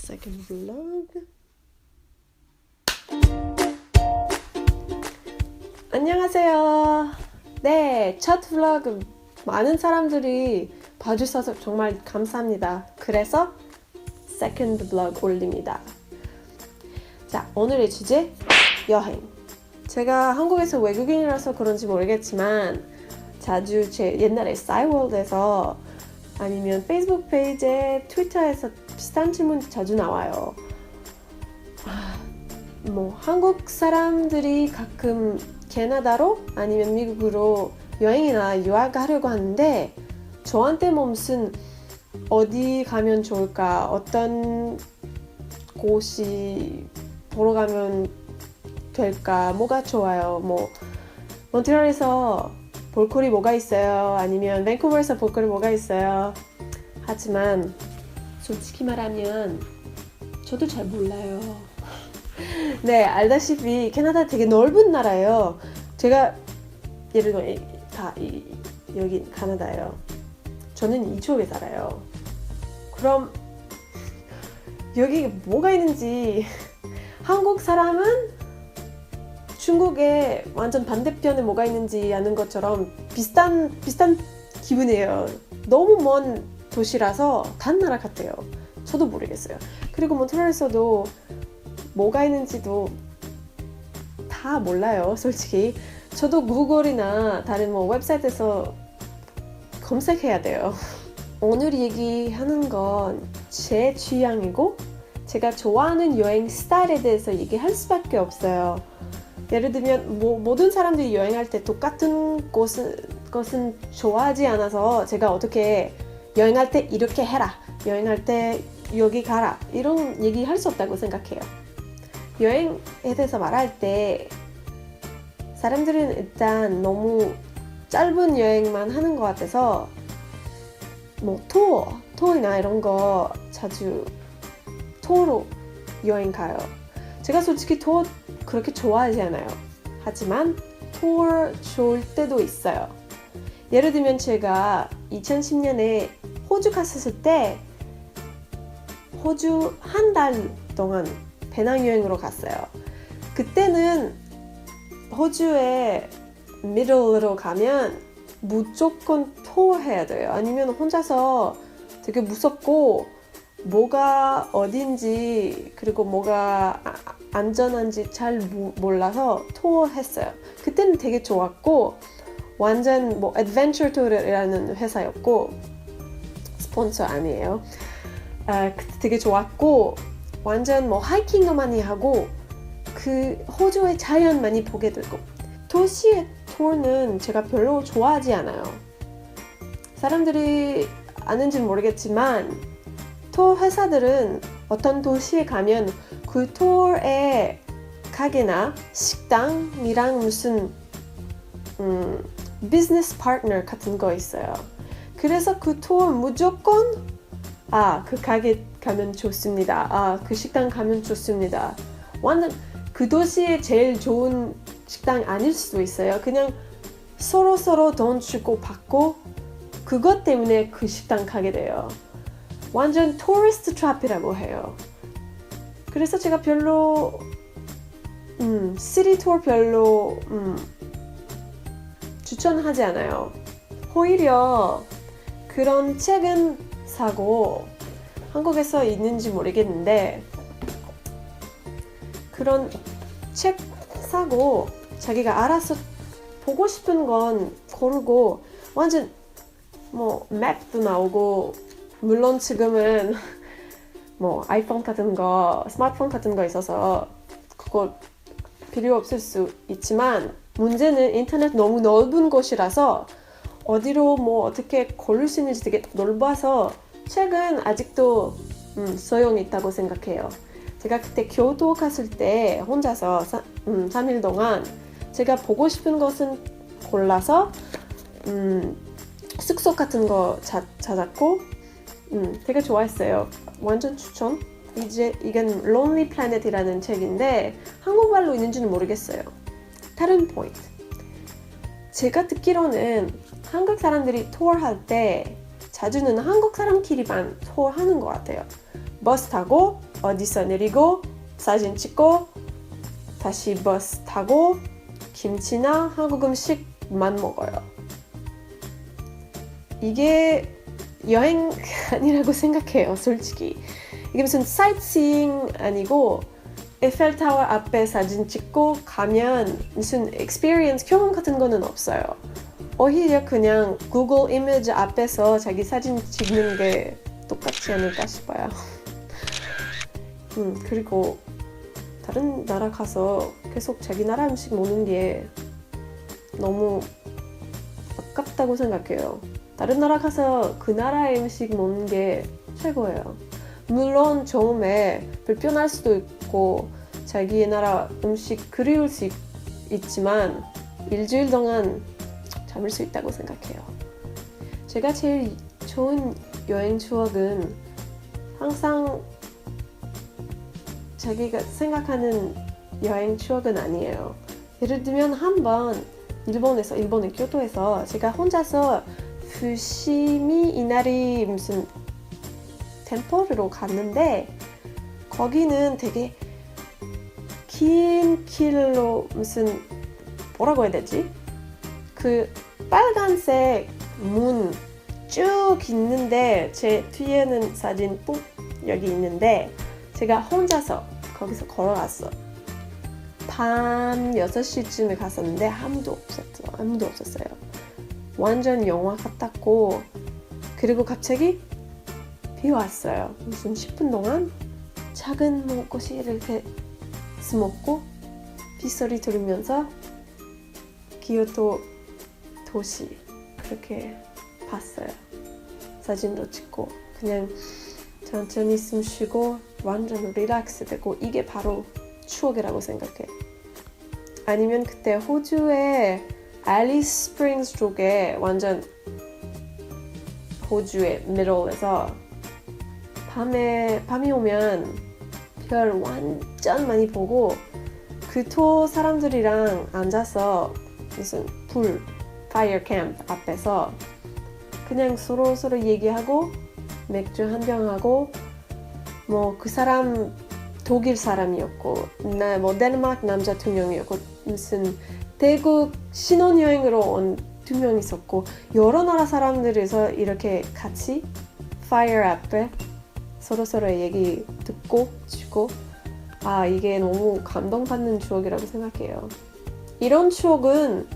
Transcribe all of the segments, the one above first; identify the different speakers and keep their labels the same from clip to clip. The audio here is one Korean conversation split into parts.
Speaker 1: second vlog. 안녕하세요. 네, 첫 vlog 많은 사람들이 봐주셔서 정말 감사합니다. 그래서 second vlog 올립니다. 자, 오늘의 주제 여행. 제가 한국에서 외국인이라서 그런지 모르겠지만 자주 제 옛날에 싸이월드에서 아니면 페이스북 페이지에 트위터에서 비슷한 질문 자주 나와요. 뭐 한국 사람들이 가끔 캐나다로 아니면 미국으로 여행이나 유학하려고 하는데 저한테 무슨 어디 가면 좋을까, 어떤 곳이 보러 가면 될까, 뭐가 좋아요, 뭐 몬트리올에서 볼거리 뭐가 있어요, 아니면 밴쿠버에서 볼거리 뭐가 있어요. 하지만 솔직히 말하면 저도 잘 몰라요. 네, 알다시피 캐나다 되게 넓은 나라예요. 제가 예를 들어 여기 캐나다예요. 저는 이쪽에 살아요. 그럼 여기 뭐가 있는지 한국 사람은 중국에 완전 반대편에 뭐가 있는지 아는 것처럼 비슷한 기분이에요. 너무 먼 도시라서 다른 나라 같아요. 저도 모르겠어요. 그리고 몬트리올에서도 뭐가 있는지도 다 몰라요, 솔직히. 저도 구글이나 다른 뭐 웹사이트에서 검색해야 돼요. 오늘 얘기하는 건 제 취향이고 제가 좋아하는 여행 스타일에 대해서 얘기할 수밖에 없어요. 예를 들면 모든 사람들이 여행할 때 똑같은 것은 좋아하지 않아서 제가 어떻게 여행할 때 이렇게 해라, 여행할 때 여기 가라, 이런 얘기 할 수 없다고 생각해요. 여행에 대해서 말할 때 사람들은 일단 너무 짧은 여행만 하는 것 같아서 뭐 투어나 이런 거 자주 투어로 여행 가요. 제가 솔직히 투어 그렇게 좋아하지 않아요. 하지만 투어 좋을 때도 있어요. 예를 들면 제가 2010년에 호주 갔었을 때 호주 한 달 동안 배낭여행으로 갔어요. 그때는 호주의 미들로 가면 무조건 투어 해야 돼요. 아니면 혼자서 되게 무섭고 뭐가 어딘지 그리고 뭐가 안전한지 잘 몰라서 투어 했어요. 그때는 되게 좋았고 완전 뭐 애드벤처 투어라는 회사였고 스폰서 아니에요. 그때 되게 좋았고 완전 뭐 하이킹도 많이 하고 그 호주의 자연 많이 보게 되고. 도시의 투어는 제가 별로 좋아하지 않아요. 사람들이 아는지는 모르겠지만 투어 회사들은 어떤 도시에 가면 그 투어의 가게나 식당이랑 무슨 비즈니스 파트너 같은 거 있어요. 그래서 그 투어 무조건 그 가게 가면 좋습니다. 그 식당 가면 좋습니다. 완전 그 도시에 제일 좋은 식당 아닐 수도 있어요. 그냥 서로 돈 주고 받고 그것 때문에 그 식당 가게 돼요. 완전 토리스트 트랩이라고 해요. 그래서 제가 별로 시티 투어 별로 추천하지 않아요. 오히려 그런 책은 사고 한국에서 있는지 모르겠는데 그런 책 사고 자기가 알아서 보고 싶은 건 고르고 완전 뭐 맵도 나오고 물론 지금은 뭐 아이폰 같은 거 스마트폰 같은 거 있어서 그거 필요 없을 수 있지만 문제는 인터넷 너무 넓은 곳이라서 어디로 뭐 어떻게 고를 수 있는지 되게 넓어서 책은 아직도 소용이 있다고 생각해요. 제가 그때 교도 갔을 때 혼자서 3일 동안 제가 보고 싶은 것은 골라서 숙소 같은 거 찾았고 되게 좋아했어요. 완전 추천. 이건 Lonely Planet이라는 책인데 한국말로 있는지는 모르겠어요. 다른 포인트. 제가 듣기로는 한국 사람들이 투어할 때 자주는 한국 사람끼리만 투어하는 것 같아요. 버스 타고 어디서 내리고 사진 찍고 다시 버스 타고 김치나 한국 음식만 먹어요. 이게 여행 아니라고 생각해요, 솔직히. 이게 무슨 사이트싱 아니고 에펠타워 앞에 사진 찍고 가면 무슨 experience 경험 같은 거는 없어요. 오히려 그냥 구글 이미지 앞에서 자기 사진 찍는 게 똑같지 않을까 싶어요. 그리고 다른 나라 가서 계속 자기 나라 음식 먹는 게 너무 아깝다고 생각해요. 다른 나라 가서 그 나라의 음식 먹는 게 최고예요. 물론 처음에 불편할 수도 있고 자기 나라 음식 그리울 수 있지만 일주일 동안 잡을 수 있다고 생각해요. 제가 제일 좋은 여행 추억은 항상 자기가 생각하는 여행 추억은 아니에요. 예를 들면 한번 일본의 교토에서 제가 혼자서 부시미 이나리 무슨 템플로 갔는데 거기는 되게 긴 길로 무슨 뭐라고 해야 되지? 그 빨간색 문 쭉 있는데 제 뒤에는 사진 ปุ๊ 여기 있는데 제가 혼자서 거기서 걸어갔어. 밤 6시쯤에 갔었는데 아무도 없었어요. 완전 영화 같았고 그리고 갑자기 비 왔어요. 무슨 10분 동안 작은 곳이 이렇게 스먹고 빗소리 들으면서 기요토 도시 그렇게 봤어요. 사진도 찍고 그냥 천천히 숨 쉬고 완전 릴렉스 되고 이게 바로 추억이라고 생각해. 아니면 그때 호주의 앨리스 스프링스 쪽에 완전 호주의 미들에서 밤이 오면 별 완전 많이 보고 그 토 사람들이랑 앉아서 무슨 파이어 캠프 앞에서 그냥 서로 얘기하고 맥주 한 병 하고 뭐 그 사람 독일 사람이었고 나 뭐 덴마크 남자 2명이었고 무슨 태국 신혼여행으로 온 2명 있었고 여러 나라 사람들에서 이렇게 같이 파이어 앞에 서로 얘기 듣고 주고 이게 너무 감동받는 추억이라고 생각해요. 이런 추억은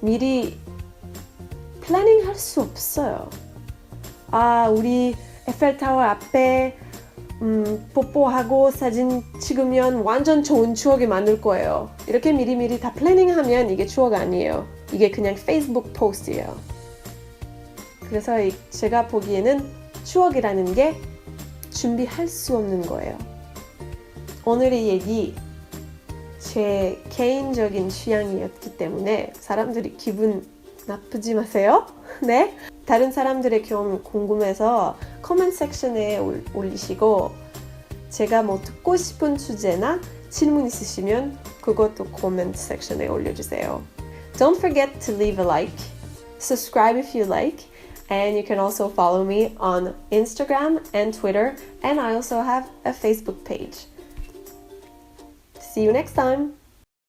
Speaker 1: 미리 플래닝 할 수 없어요. 우리 에펠타워 앞에 뽀뽀하고 사진 찍으면 완전 좋은 추억이 만들 거예요. 이렇게 미리미리 다 플래닝하면 이게 추억 아니에요. 이게 그냥 페이스북 포스트예요. 그래서 제가 보기에는 추억이라는 게 준비할 수 없는 거예요. 오늘의 얘기 제 개인적인 취향이었기 때문에 사람들이 기분 나쁘지 마세요. 네? 다른 사람들의 경험 궁금해서 코멘트 섹션에 올리시고 제가 뭐 듣고 싶은 주제나 질문 있으시면 그것도 코멘트 섹션에 올려주세요. Don't forget to leave a like, subscribe if you like, and you can also follow me on Instagram and Twitter, and I also have a Facebook page. See you next time!